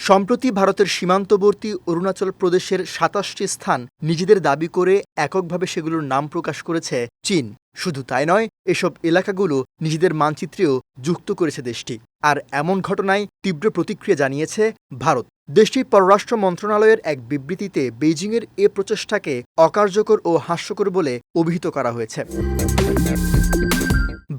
সম্প্রতি ভারতের সীমান্তবর্তী অরুণাচল প্রদেশের ২৭টি স্থান নিজেদের দাবি করে এককভাবে সেগুলোর নাম প্রকাশ করেছে চীন। শুধু তাই নয়, এসব এলাকাগুলো নিজেদের মানচিত্রেও যুক্ত করেছে দেশটি। আর এমন ঘটনায় তীব্র প্রতিক্রিয়া জানিয়েছে ভারত। দেশটির পররাষ্ট্র মন্ত্রণালয়ের এক বিবৃতিতে বেইজিংয়ের এ প্রচেষ্টাকে অকার্যকর ও হাস্যকর বলে অভিহিত করা হয়েছে।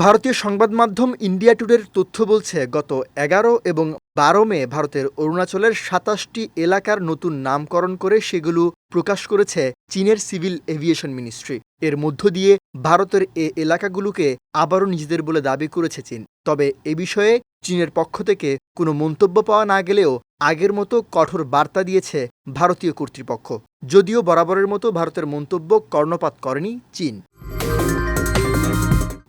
ভারতীয় সংবাদ মাধ্যম ইন্ডিয়া টুডের তথ্য বলছে, গত ১১ এবং ১২ মে ভারতের অরুণাচলের ২৭টি এলাকার নতুন নামকরণ করে সেগুলো প্রকাশ করেছে চীনের সিভিল এভিয়েশন মিনিস্ট্রি। এর মধ্য দিয়ে ভারতের এ এলাকাগুলোকে আবারও নিজেদের বলে দাবি করেছে চীন। তবে এ বিষয়ে চীনের পক্ষ থেকে কোনো মন্তব্য পাওয়া না গেলেও আগের মতো কঠোর বার্তা দিয়েছে ভারতীয় কর্তৃপক্ষ। যদিও বরাবরের মতো ভারতের মন্তব্য কর্ণপাত করেনি চীন।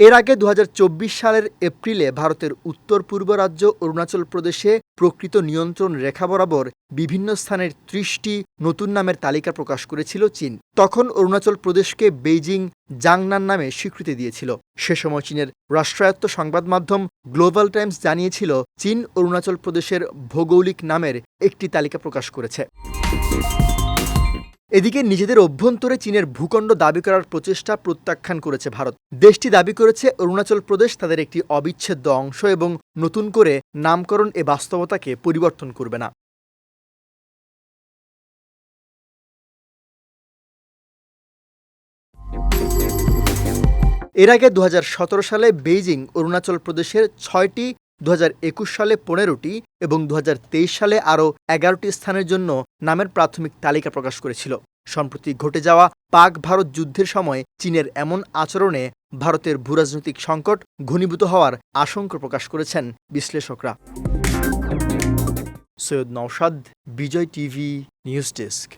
এর আগে ২০২৪ সালের এপ্রিলে ভারতের উত্তর পূর্ব রাজ্য অরুণাচল প্রদেশে প্রকৃত নিয়ন্ত্রণ রেখা বরাবর বিভিন্ন স্থানের ৩০টি নতুন নামের তালিকা প্রকাশ করেছিল চীন। তখন অরুণাচল প্রদেশকে বেইজিং জাংনান নামে স্বীকৃতি দিয়েছিল। সে সময় চীনের রাষ্ট্রায়ত্ত সংবাদ মাধ্যম গ্লোবাল টাইমস জানিয়েছিল, চীন অরুণাচল প্রদেশের ভৌগোলিক নামের একটি তালিকা প্রকাশ করেছে। এদিকে নিজেদের অভ্যন্তরে চীনের ভূখণ্ড দাবি করার প্রচেষ্টা প্রত্যাখ্যান করেছে ভারত। দেশটি দাবি করেছে অরুণাচল প্রদেশ তাদের একটি অবিচ্ছেদ্য অংশ এবং নতুন করে নামকরণ এ বাস্তবতাকে পরিবর্তন করবে না। এর আগে ২০১৭ সালে বেইজিং অরুণাচল প্রদেশের ৬টি, ২০২১ সালে ১৫টি এবং ২০২৩ সালে আরও ১১টি স্থানের জন্য নামের প্রাথমিক তালিকা প্রকাশ করেছিল। সম্প্রতি ঘটে যাওয়া পাক ভারত যুদ্ধের সময় চীনের এমন আচরণে ভারতের ভূরাজনৈতিক সংকট ঘনীভূত হওয়ার আশঙ্কা প্রকাশ করেছেন বিশ্লেষকরা। সৈয়দ নওশাদ, বিজয় টিভি, নিউজ ডেস্ক।